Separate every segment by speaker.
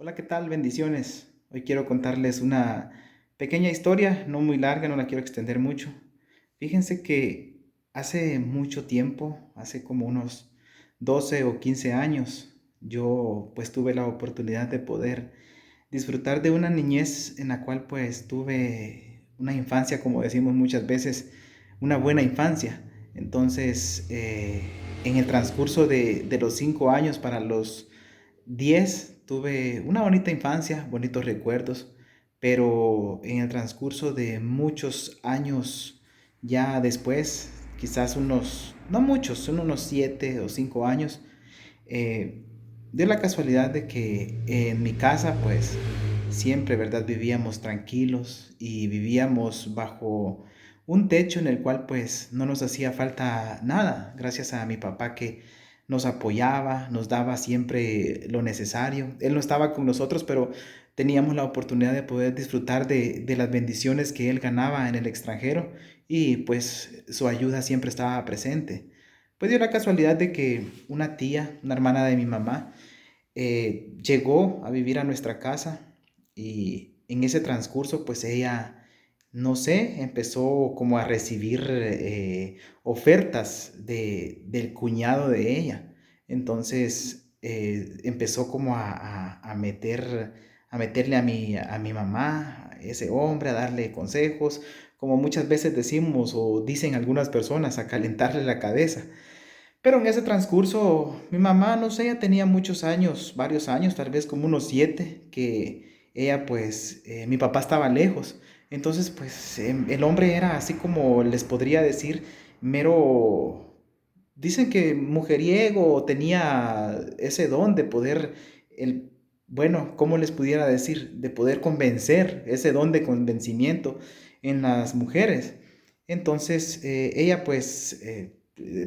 Speaker 1: Hola, ¿qué tal? Bendiciones. Hoy quiero contarles una pequeña historia, no muy larga, no la quiero extender mucho. Fíjense que hace mucho tiempo, hace como unos 12 o 15 años, yo pues tuve la oportunidad de poder disfrutar de una niñez en la cual pues tuve una infancia, como decimos muchas veces, una buena infancia. Entonces, en el transcurso de los 5 años para los 10 tuve una bonita infancia, bonitos recuerdos, pero en el transcurso de muchos años ya después, quizás unos, no muchos, son unos 7 o 5 años, eh, de la casualidad de que en mi casa pues siempre, ¿verdad? Vivíamos tranquilos y vivíamos bajo un techo en el cual pues no nos hacía falta nada, gracias a mi papá que nos apoyaba, nos daba siempre lo necesario. Él no estaba con nosotros, pero teníamos la oportunidad de poder disfrutar de las bendiciones que él ganaba en el extranjero y pues su ayuda siempre estaba presente. Pues dio la casualidad de que una tía, una hermana de mi mamá, llegó a vivir a nuestra casa y en ese transcurso pues ella, no sé, empezó como a recibir ofertas del cuñado de ella. Entonces empezó como a meterle a mi mamá, a ese hombre, a darle consejos, como muchas veces decimos o dicen algunas personas, a calentarle la cabeza. Pero en ese transcurso, mi mamá, no sé, ella tenía muchos años, varios años, tal vez como unos 7, que ella pues, mi papá estaba lejos. Entonces, pues, el hombre era así como les podría decir, mero, dicen que mujeriego, tenía ese don de poder, el, bueno, ¿cómo les pudiera decir? De poder convencer, ese don de convencimiento en las mujeres. Entonces, ella pues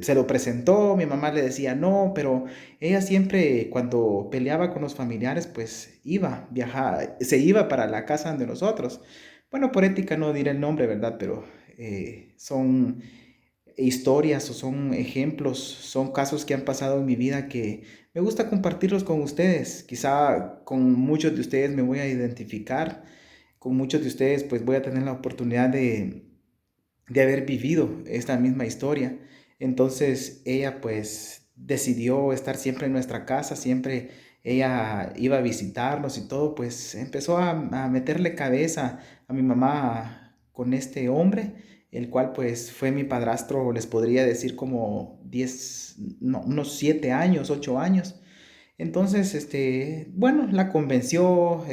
Speaker 1: se lo presentó, mi mamá le decía no, pero ella siempre cuando peleaba con los familiares, pues iba, viajaba, se iba para la casa de nosotros. Bueno, por ética no diré el nombre, ¿verdad? Pero son historias o son ejemplos, son casos que han pasado en mi vida que me gusta compartirlos con ustedes. Quizá con muchos de ustedes me voy a identificar, con muchos de ustedes pues voy a tener la oportunidad de haber vivido esta misma historia. Entonces ella pues decidió estar siempre en nuestra casa, siempre ella iba a visitarnos y todo, pues empezó a meterle cabeza a mi mamá con este hombre, el cual pues fue mi padrastro, les podría decir como 10 no, unos 7 años, 8 años. Entonces, bueno, la convenció,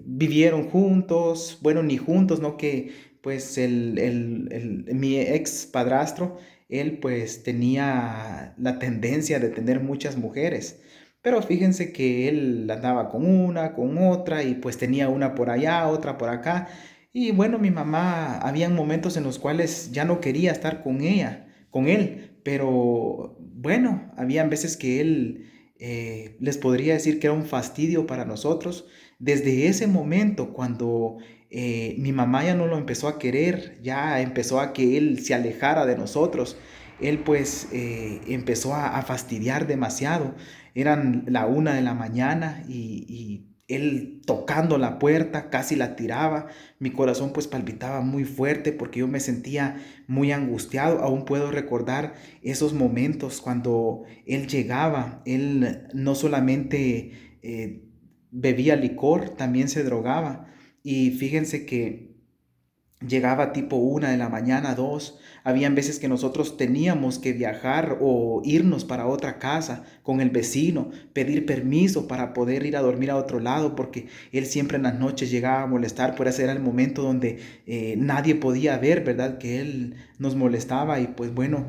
Speaker 1: vivieron juntos, bueno, ni juntos, ¿no? Que pues mi ex padrastro, él pues tenía la tendencia de tener muchas mujeres, pero fíjense que él andaba con una, con otra, y pues tenía una por allá, otra por acá, y bueno, mi mamá, habían momentos en los cuales ya no quería estar con ella, con él, pero bueno, habían veces que él les podría decir que era un fastidio para nosotros. Desde ese momento, cuando mi mamá ya no lo empezó a querer, ya empezó a que él se alejara de nosotros, él pues empezó a fastidiar demasiado. Eran la 1 de la mañana y él tocando la puerta casi la tiraba. Mi corazón pues palpitaba muy fuerte porque yo me sentía muy angustiado. Aún puedo recordar esos momentos cuando él llegaba. Él no solamente bebía licor, también se drogaba. Y fíjense que llegaba tipo 1 de la mañana, 2. Habían veces que nosotros teníamos que viajar o irnos para otra casa con el vecino, pedir permiso para poder ir a dormir a otro lado, porque él siempre en las noches llegaba a molestar, por ese era el momento donde nadie podía ver, ¿verdad? Que él nos molestaba y pues bueno,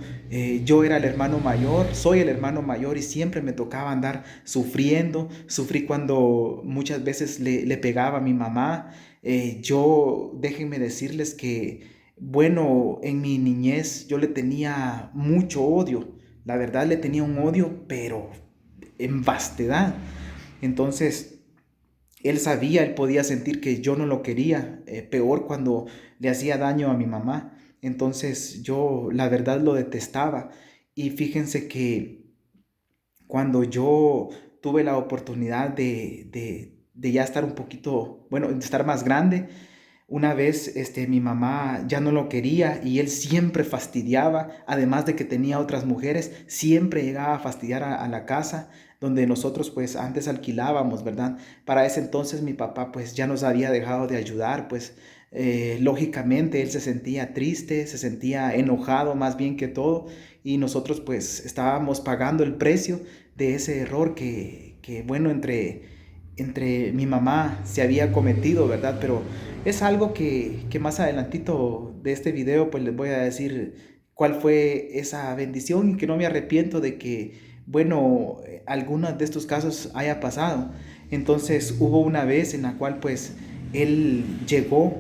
Speaker 1: yo era el hermano mayor, soy el hermano mayor y siempre me tocaba andar sufriendo. Sufrí cuando muchas veces le pegaba a mi mamá. Déjenme decirles que, bueno, en mi niñez yo le tenía mucho odio. La verdad le tenía un odio, pero en vastedad. Entonces, él sabía, él podía sentir que yo no lo quería, peor cuando le hacía daño a mi mamá. Entonces, yo la verdad lo detestaba. Y fíjense que cuando yo tuve la oportunidad de ya estar un poquito, bueno, de estar más grande. Una vez mi mamá ya no lo quería y él siempre fastidiaba, además de que tenía otras mujeres, siempre llegaba a fastidiar a la casa donde nosotros pues antes alquilábamos, ¿verdad? Para ese entonces mi papá pues ya nos había dejado de ayudar, pues lógicamente él se sentía triste, se sentía enojado más bien que todo, y nosotros pues estábamos pagando el precio de ese error que bueno, entre mi mamá se había cometido, ¿verdad? Pero es algo que más adelantito de este video pues les voy a decir cuál fue esa bendición, y que no me arrepiento de que, bueno, algunos de estos casos haya pasado. Entonces hubo una vez en la cual pues él llegó,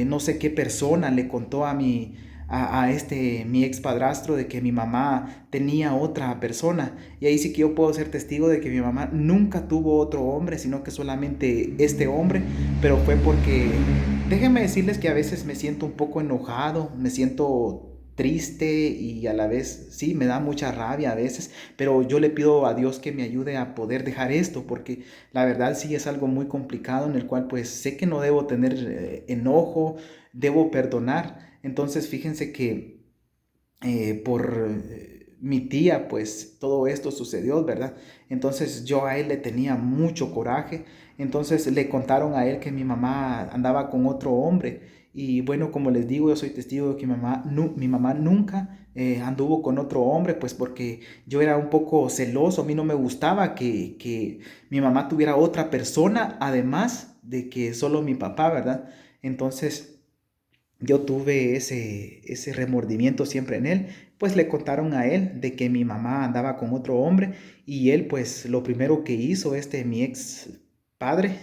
Speaker 1: no sé qué persona le contó a mi ex padrastro de que mi mamá tenía otra persona, y ahí sí que yo puedo ser testigo de que mi mamá nunca tuvo otro hombre, sino que solamente este hombre. Pero fue porque, déjenme decirles que a veces me siento un poco enojado, me siento triste y a la vez sí me da mucha rabia a veces, pero yo le pido a Dios que me ayude a poder dejar esto, porque la verdad sí es algo muy complicado en el cual pues sé que no debo tener enojo, debo perdonar. Entonces fíjense que por mi tía, pues todo esto sucedió, ¿verdad? Entonces yo a él le tenía mucho coraje. Entonces le contaron a él que mi mamá andaba con otro hombre. Y bueno, como les digo, yo soy testigo de que mi mamá nunca anduvo con otro hombre, pues porque yo era un poco celoso. A mí no me gustaba que mi mamá tuviera otra persona, además de que solo mi papá, ¿verdad? Entonces yo tuve ese remordimiento siempre en él. Pues le contaron a él de que mi mamá andaba con otro hombre, y él pues lo primero que hizo, mi ex padre,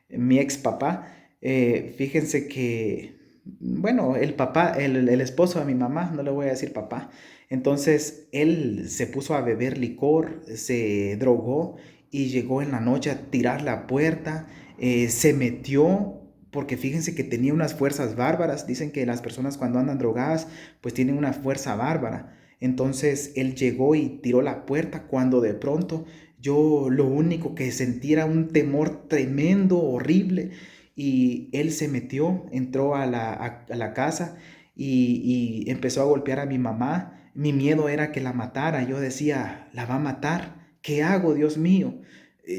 Speaker 1: mi ex papá, fíjense que, bueno, el papá, el esposo de mi mamá, no le voy a decir papá, entonces él se puso a beber licor, se drogó y llegó en la noche a tirar la puerta, se metió, porque fíjense que tenía unas fuerzas bárbaras. Dicen que las personas cuando andan drogadas pues tienen una fuerza bárbara. Entonces él llegó y tiró la puerta, cuando de pronto yo lo único que sentí era un temor tremendo, horrible, y él se metió, entró a la casa y empezó a golpear a mi mamá. Mi miedo era que la matara. Yo decía, la va a matar. ¿Qué hago, Dios mío?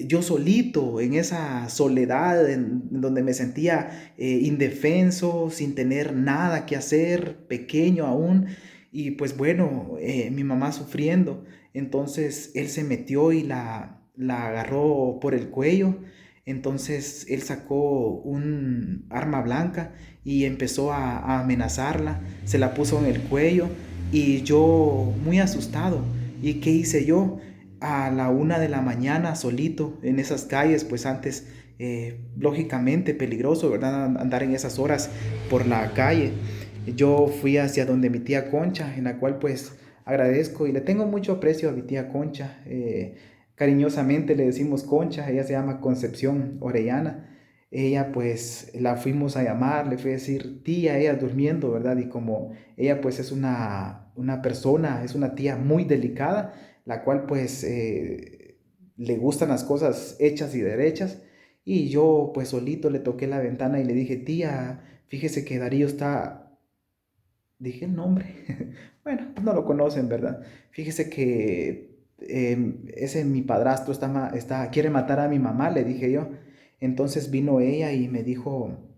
Speaker 1: Yo solito, en esa soledad en donde me sentía indefenso, sin tener nada que hacer, pequeño aún, y pues bueno, mi mamá sufriendo. Entonces él se metió y la agarró por el cuello. Entonces él sacó un arma blanca y empezó a amenazarla, se la puso en el cuello, y yo muy asustado. ¿Y qué hice yo? A la 1 de la mañana solito en esas calles, pues antes lógicamente peligroso, ¿verdad? Andar en esas horas por la calle. Yo fui hacia donde mi tía Concha, en la cual pues agradezco y le tengo mucho aprecio a mi tía Concha. Cariñosamente le decimos Concha, ella se llama Concepción Orellana. Ella pues la fuimos a llamar, le fui a decir tía, ella durmiendo, ¿verdad? Y como ella pues es una persona, es una tía muy delicada, la cual pues le gustan las cosas hechas y derechas. Y yo pues solito le toqué la ventana y le dije, tía, fíjese que Darío está, dije el nombre, bueno, no lo conocen, ¿verdad? Fíjese que ese mi padrastro quiere matar a mi mamá, le dije yo. Entonces vino ella y me dijo,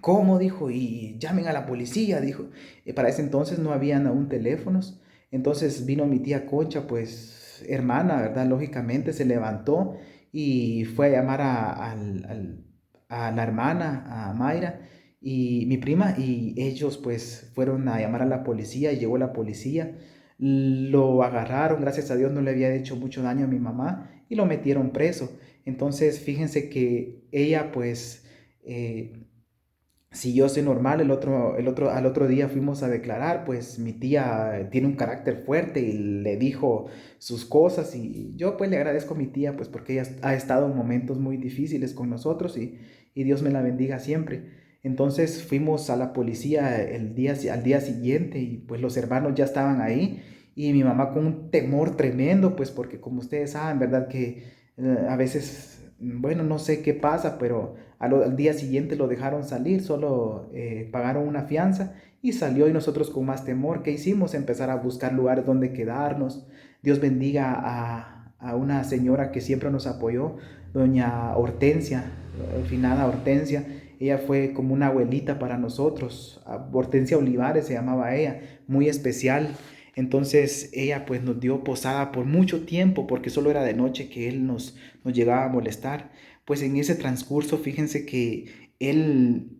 Speaker 1: ¿cómo? Dijo, y llamen a la policía, dijo. Para ese entonces no habían aún teléfonos. Entonces vino mi tía Concha, pues hermana, ¿verdad? Lógicamente se levantó y fue a llamar a la hermana, a Mayra y mi prima, y ellos pues fueron a llamar a la policía, y llegó la policía. Lo agarraron, gracias a Dios no le había hecho mucho daño a mi mamá, y lo metieron preso. Entonces fíjense que ella pues... si yo soy normal, al otro día fuimos a declarar, pues mi tía tiene un carácter fuerte y le dijo sus cosas, y yo pues le agradezco a mi tía pues porque ella ha estado en momentos muy difíciles con nosotros, y Dios me la bendiga siempre. Entonces fuimos a la policía al día siguiente, y pues los hermanos ya estaban ahí, y mi mamá con un temor tremendo, pues porque como ustedes saben, ¿verdad? Que A veces, bueno, no sé qué pasa, pero al día siguiente lo dejaron salir, solo pagaron una fianza y salió y nosotros con más temor, ¿qué hicimos? Empezar a buscar lugares donde quedarnos. Dios bendiga a una señora que siempre nos apoyó, doña Hortensia, finada Hortensia. Ella fue como una abuelita para nosotros. Hortensia Olivares se llamaba ella, muy especial. Entonces ella pues nos dio posada por mucho tiempo porque solo era de noche que él nos llegaba a molestar. Pues en ese transcurso fíjense que él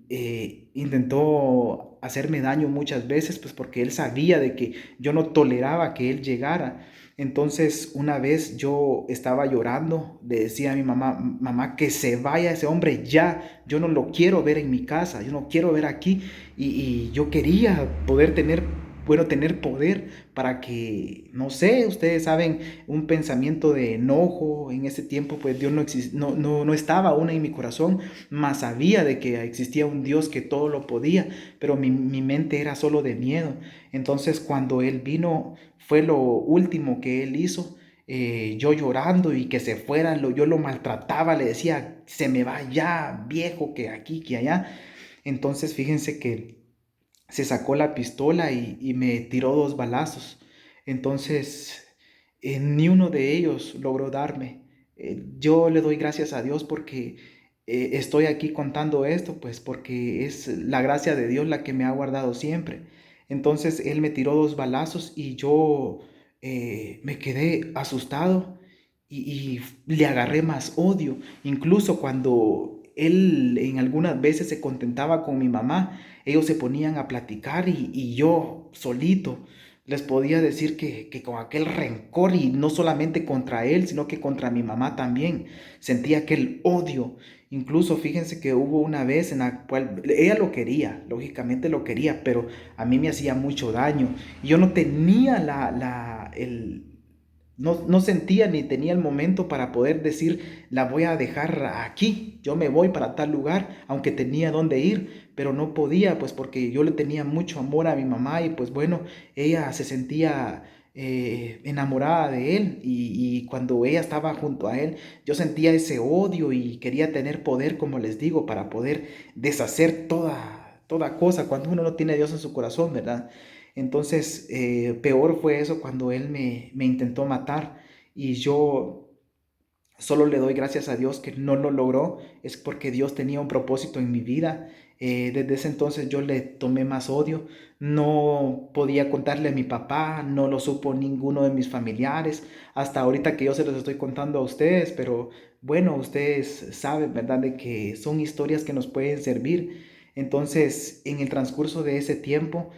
Speaker 1: intentó hacerme daño muchas veces pues porque él sabía de que yo no toleraba que él llegara. Entonces una vez yo estaba llorando, le decía a mi mamá, mamá, que se vaya ese hombre ya, yo no lo quiero ver en mi casa, yo no quiero ver aquí y yo quería poder tener, bueno, tener poder para que, no sé, ustedes saben, un pensamiento de enojo en ese tiempo, pues Dios no estaba aún en mi corazón, mas sabía de que existía un Dios que todo lo podía, pero mi mente era solo de miedo. Entonces cuando Él vino, fue lo último que Él hizo. Yo llorando y que se fuera, yo lo maltrataba, le decía, se me va ya, viejo, que aquí, que allá. Entonces fíjense que se sacó la pistola y me tiró 2 balazos. Entonces, ni uno de ellos logró darme. Yo le doy gracias a Dios porque estoy aquí contando esto, pues porque es la gracia de Dios la que me ha guardado siempre. Entonces, él me tiró 2 balazos y yo me quedé asustado y le agarré más odio. Incluso cuando él en algunas veces se contentaba con mi mamá, ellos se ponían a platicar y yo solito les podía decir que con aquel rencor y no solamente contra él, sino que contra mi mamá también, sentía aquel odio. Incluso fíjense que hubo una vez en la cual ella lo quería, lógicamente lo quería, pero a mí me hacía mucho daño. Yo no tenía no sentía ni tenía el momento para poder decir, la voy a dejar aquí, yo me voy para tal lugar, aunque tenía dónde ir, pero no podía, pues porque yo le tenía mucho amor a mi mamá y pues bueno, ella se sentía enamorada de él y cuando ella estaba junto a él, yo sentía ese odio y quería tener poder, como les digo, para poder deshacer toda cosa cuando uno no tiene a Dios en su corazón, ¿verdad? Entonces, peor fue eso cuando él me intentó matar y yo solo le doy gracias a Dios que no lo logró, es porque Dios tenía un propósito en mi vida. Desde ese entonces yo le tomé más odio, no podía contarle a mi papá, no lo supo ninguno de mis familiares, hasta ahorita que yo se los estoy contando a ustedes, pero bueno, ustedes saben, ¿verdad?, de que son historias que nos pueden servir. Entonces, en el transcurso de ese tiempo,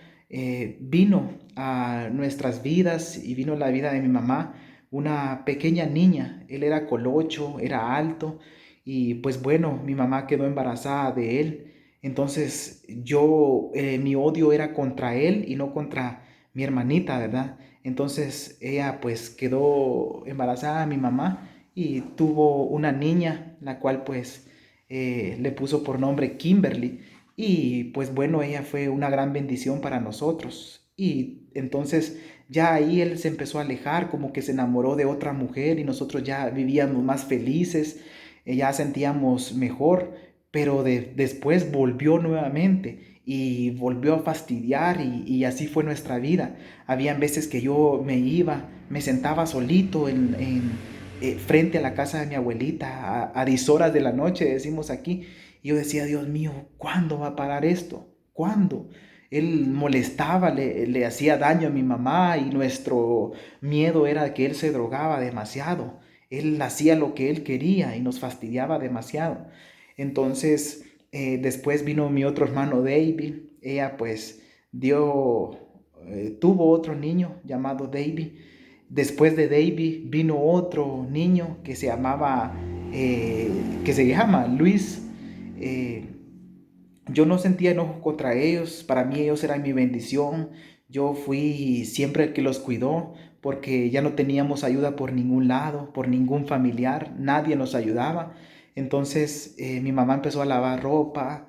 Speaker 1: vino a nuestras vidas y vino la vida de mi mamá una pequeña niña. Él era colocho, era alto y pues bueno, mi mamá quedó embarazada de él. Entonces mi odio era contra él y no contra mi hermanita, ¿verdad? Entonces ella pues quedó embarazada, mi mamá, y tuvo una niña, la cual pues le puso por nombre Kimberly. Y pues bueno, ella fue una gran bendición para nosotros. Y entonces ya ahí él se empezó a alejar, como que se enamoró de otra mujer y nosotros ya vivíamos más felices, ya sentíamos mejor, pero después volvió nuevamente y volvió a fastidiar y así fue nuestra vida. Habían veces que yo me iba, me sentaba solito frente a la casa de mi abuelita a 10 horas de la noche, decimos aquí, y yo decía, Dios mío, ¿cuándo va a parar esto? ¿Cuándo? Él molestaba, le hacía daño a mi mamá y nuestro miedo era que él se drogaba demasiado. Él hacía lo que él quería y nos fastidiaba demasiado. Entonces, después vino mi otro hermano David. Ella pues tuvo otro niño llamado David. Después de David vino otro niño que se llama Luis. Eh, yo no sentía enojo contra ellos, para mí ellos eran mi bendición. Yo fui siempre el que los cuidó porque ya no teníamos ayuda por ningún lado, por ningún familiar, nadie nos ayudaba. Entonces mi mamá empezó a lavar ropa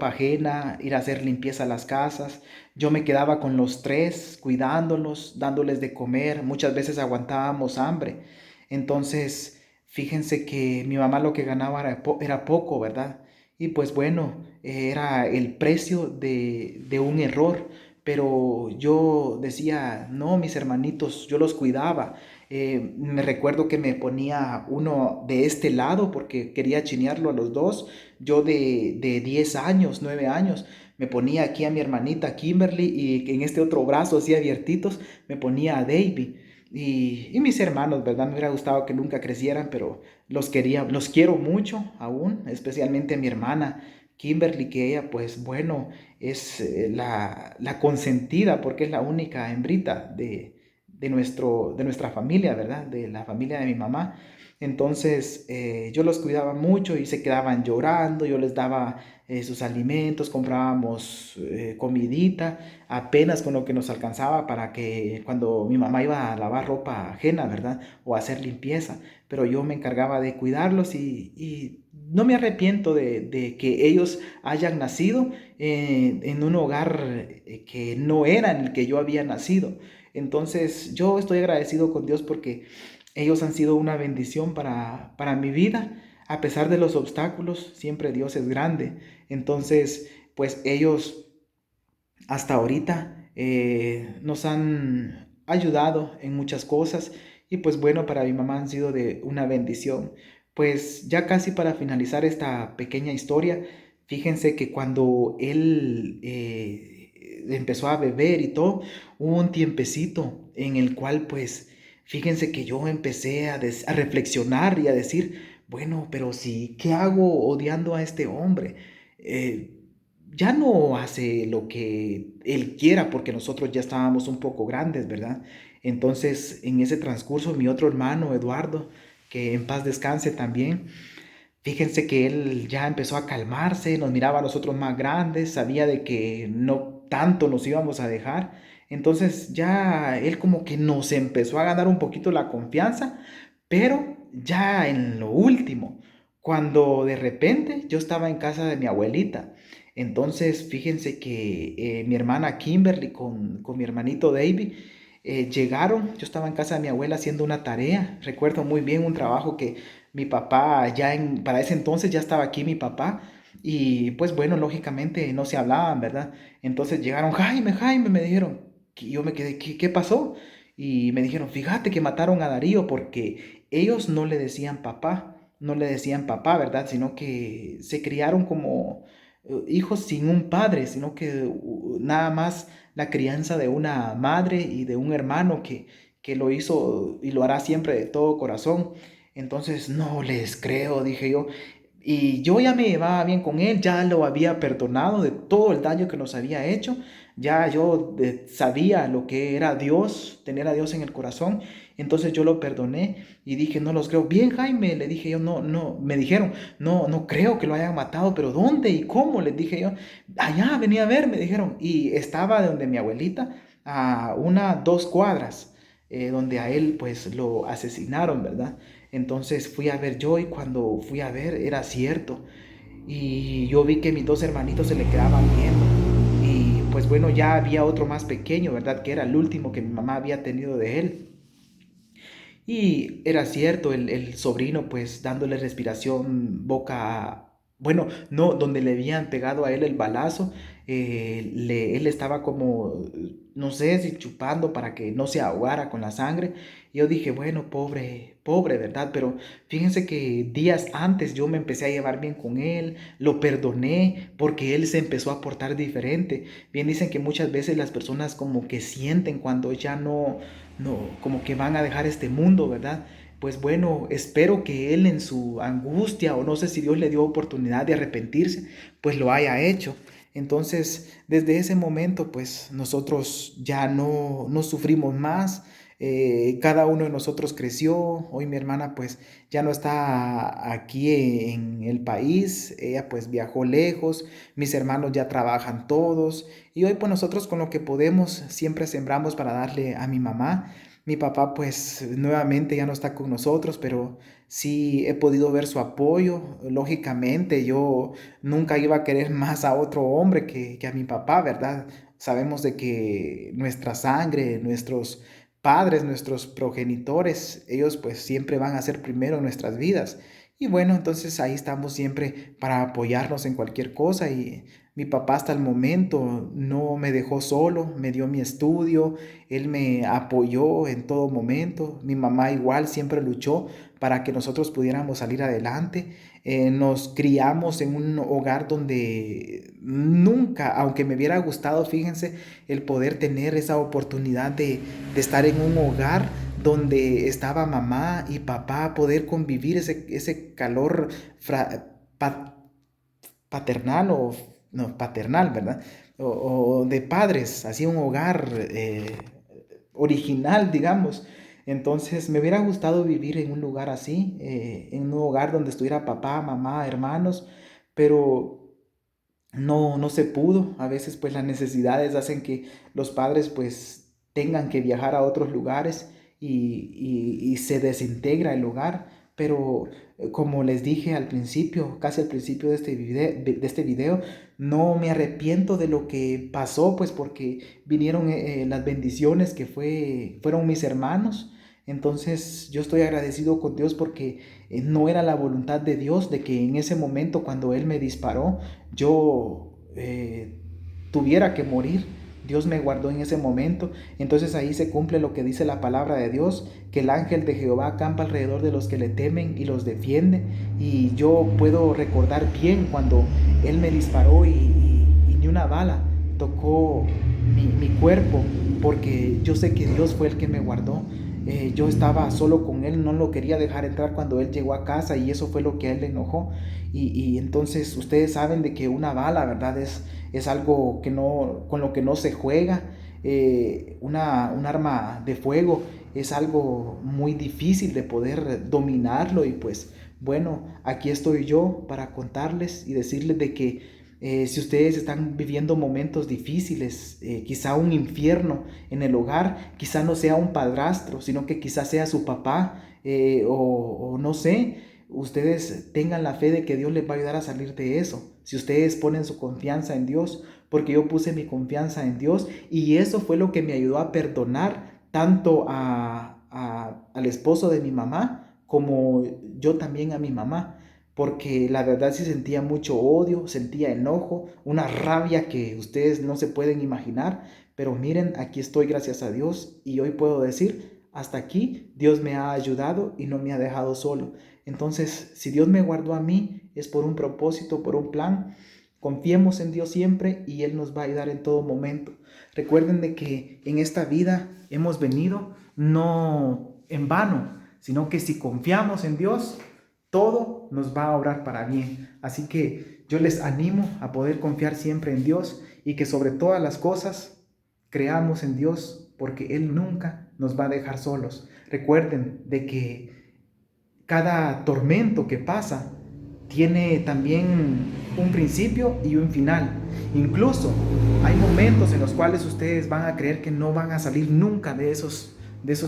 Speaker 1: ajena, ir a hacer limpieza a las casas. Yo me quedaba con los tres, cuidándolos, dándoles de comer. Muchas veces aguantábamos hambre. Entonces Fíjense que mi mamá lo que ganaba era poco, ¿verdad? Y pues bueno, era el precio de un error. Pero yo decía, no, mis hermanitos, yo los cuidaba. Me recuerdo que me ponía uno de este lado porque quería chinearlo a los dos. Yo de 10 años, 9 años, me ponía aquí a mi hermanita Kimberly y en este otro brazo así abiertitos me ponía a Davy. Y mis hermanos, ¿verdad? Me hubiera gustado que nunca crecieran, pero los quiero mucho aún, especialmente a mi hermana Kimberly, que ella, pues bueno, es la consentida porque es la única hembrita de nuestra familia, ¿verdad? De la familia de mi mamá. Entonces yo los cuidaba mucho y se quedaban llorando, yo les daba sus alimentos, comprábamos comidita, apenas con lo que nos alcanzaba para que cuando mi mamá iba a lavar ropa ajena, ¿verdad? O a hacer limpieza, pero yo me encargaba de cuidarlos y no me arrepiento de que ellos hayan nacido en un hogar que no era en el que yo había nacido. Entonces yo estoy agradecido con Dios porque ellos han sido una bendición para mi vida. A pesar de los obstáculos, siempre Dios es grande. Entonces, pues ellos hasta ahorita nos han ayudado en muchas cosas y pues bueno, para mi mamá han sido de una bendición. Pues ya casi para finalizar esta pequeña historia, fíjense que cuando él empezó a beber y todo, hubo un tiempecito en el cual pues fíjense que yo empecé a reflexionar y a decir, bueno, pero si, ¿qué hago odiando a este hombre? Eh, ya no hace lo que él quiera porque nosotros ya estábamos un poco grandes, ¿verdad? Entonces, en ese transcurso, mi otro hermano, Eduardo, que en paz descanse también, fíjense que él ya empezó a calmarse, nos miraba a nosotros más grandes, sabía de que no tanto nos íbamos a dejar. Entonces ya él como que nos empezó a ganar un poquito la confianza, pero ya en lo último, cuando de repente yo estaba en casa de mi abuelita. Entonces fíjense que mi hermana Kimberly con mi hermanito David llegaron, yo estaba en casa de mi abuela haciendo una tarea, recuerdo muy bien un trabajo que mi papá para ese entonces ya estaba aquí mi papá y pues bueno, lógicamente no se hablaban, ¿verdad? Entonces llegaron, Jaime, Jaime, me dijeron, y yo me quedé, ¿qué pasó? Y me dijeron, fíjate que mataron a Darío porque ellos no le decían papá, no le decían papá, ¿verdad? Sino que se criaron como hijos sin un padre, sino que nada más la crianza de una madre y de un hermano que lo hizo y lo hará siempre de todo corazón. Entonces, no les creo, dije yo. Y yo ya me llevaba bien con él, ya lo había perdonado de todo el daño que nos había hecho, ya yo sabía lo que era Dios, tener a Dios en el corazón, entonces yo lo perdoné y dije, no los creo. Bien, Jaime, le dije yo, no, no, me dijeron, no, no creo que lo hayan matado, pero ¿dónde y cómo? Les dije yo, allá, venía a ver, me dijeron, y estaba donde mi abuelita, a 2 cuadras, donde a él pues lo asesinaron, ¿verdad? Entonces fui a ver yo y cuando fui a ver era cierto. Y yo vi que mis dos hermanitos se le quedaban viendo. Y pues bueno, ya había otro más pequeño, ¿verdad? Que era el último que mi mamá había tenido de él. Y era cierto, el sobrino pues dándole respiración bueno, no, donde le habían pegado a él el balazo, él estaba como, no sé si chupando para que no se ahogara con la sangre. Y yo dije, bueno, pobre, pobre, ¿verdad? Pero fíjense que días antes yo me empecé a llevar bien con él, lo perdoné porque él se empezó a portar diferente. Bien dicen que muchas veces las personas como que sienten cuando ya no, como que van a dejar este mundo, ¿verdad? Pues bueno, espero que él en su angustia o no sé si Dios le dio oportunidad de arrepentirse, pues lo haya hecho. Entonces, desde ese momento, pues nosotros ya no sufrimos más. Cada uno de nosotros creció. Hoy mi hermana pues ya no está aquí en el país. Ella pues viajó lejos. Mis hermanos ya trabajan todos. Y hoy pues nosotros con lo que podemos siempre sembramos para darle a mi mamá. Mi papá pues nuevamente ya no está con nosotros, pero sí he podido ver su apoyo. Lógicamente yo nunca iba a querer más a otro hombre que a mi papá, ¿verdad? Sabemos de que nuestra sangre, nuestros padres, nuestros progenitores, ellos pues siempre van a ser primero en nuestras vidas. Y bueno, entonces ahí estamos siempre para apoyarnos en cualquier cosa y mi papá hasta el momento no me dejó solo, me dio mi estudio, él me apoyó en todo momento, mi mamá igual siempre luchó para que nosotros pudiéramos salir adelante. Nos criamos en un hogar donde nunca, aunque me hubiera gustado, fíjense, el poder tener esa oportunidad de estar en un hogar donde estaba mamá y papá, poder convivir ese calor pa- paternal o no, paternal, ¿verdad? O de padres, así un hogar original, digamos. Entonces me hubiera gustado vivir en un lugar así, en un hogar donde estuviera papá, mamá, hermanos, pero no se pudo. A veces pues las necesidades hacen que los padres pues tengan que viajar a otros lugares y se desintegra el hogar. Pero como les dije al principio, casi al principio de este video, no me arrepiento de lo que pasó, pues porque vinieron las bendiciones que fueron mis hermanos. Entonces yo estoy agradecido con Dios porque no era la voluntad de Dios de que en ese momento cuando Él me disparó, yo tuviera que morir. Dios me guardó en ese momento. Entonces ahí se cumple lo que dice la palabra de Dios, que el ángel de Jehová acampa alrededor de los que le temen y los defiende. Y yo puedo recordar bien cuando Él me disparó y ni una bala tocó mi cuerpo, porque yo sé que Dios fue el que me guardó. Yo estaba solo con él, no lo quería dejar entrar cuando él llegó a casa y eso fue lo que a él le enojó. Y entonces ustedes saben de que una bala, ¿verdad? Es algo que no, con lo que no se juega. Un arma de fuego es algo muy difícil de poder dominarlo y pues bueno, aquí estoy yo para contarles y decirles de que si ustedes están viviendo momentos difíciles, quizá un infierno en el hogar, quizá no sea un padrastro, sino que quizá sea su papá o no sé, ustedes tengan la fe de que Dios les va a ayudar a salir de eso. Si ustedes ponen su confianza en Dios, porque yo puse mi confianza en Dios y eso fue lo que me ayudó a perdonar tanto al esposo de mi mamá como yo también a mi mamá, porque la verdad sí sentía mucho odio, sentía enojo, una rabia que ustedes no se pueden imaginar, pero miren, aquí estoy gracias a Dios y hoy puedo decir, hasta aquí Dios me ha ayudado y no me ha dejado solo. Entonces, si Dios me guardó a mí, es por un propósito, por un plan. Confiemos en Dios siempre y Él nos va a ayudar en todo momento. Recuerden de que en esta vida hemos venido no en vano, sino que si confiamos en Dios, todo nos va a obrar para bien. Así que yo les animo a poder confiar siempre en Dios y que sobre todas las cosas creamos en Dios porque Él nunca nos va a dejar solos. Recuerden de que cada tormento que pasa tiene también un principio y un final. Incluso hay momentos en los cuales ustedes van a creer que no van a salir nunca de esos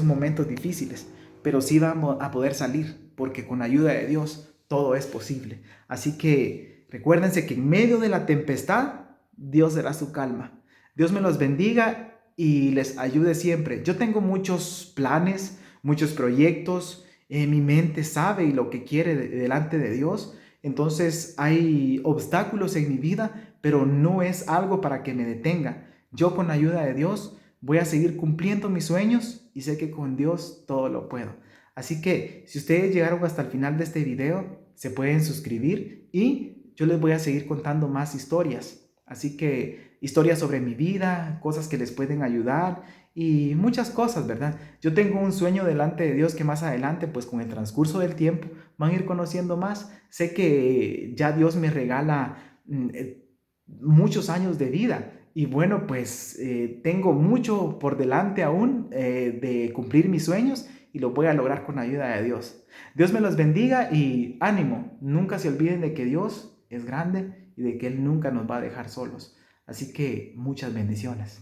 Speaker 1: momentos difíciles, pero sí vamos a poder salir porque con la ayuda de Dios todo es posible. Así que recuérdense que en medio de la tempestad Dios será su calma. Dios me los bendiga y les ayude siempre. Yo tengo muchos planes, muchos proyectos. Mi mente sabe y lo que quiere delante de Dios. Entonces hay obstáculos en mi vida, pero no es algo para que me detenga. Yo con la ayuda de Dios voy a seguir cumpliendo mis sueños y sé que con Dios todo lo puedo. Así que si ustedes llegaron hasta el final de este video, se pueden suscribir y yo les voy a seguir contando más historias. Así que historias sobre mi vida, cosas que les pueden ayudar y muchas cosas, ¿verdad? Yo tengo un sueño delante de Dios que más adelante, pues con el transcurso del tiempo, van a ir conociendo más. Sé que ya Dios me regala muchos años de vida y bueno, pues tengo mucho por delante aún de cumplir mis sueños y lo voy a lograr con la ayuda de Dios. Dios me los bendiga y ánimo, nunca se olviden de que Dios es grande y de que Él nunca nos va a dejar solos. Así que muchas bendiciones.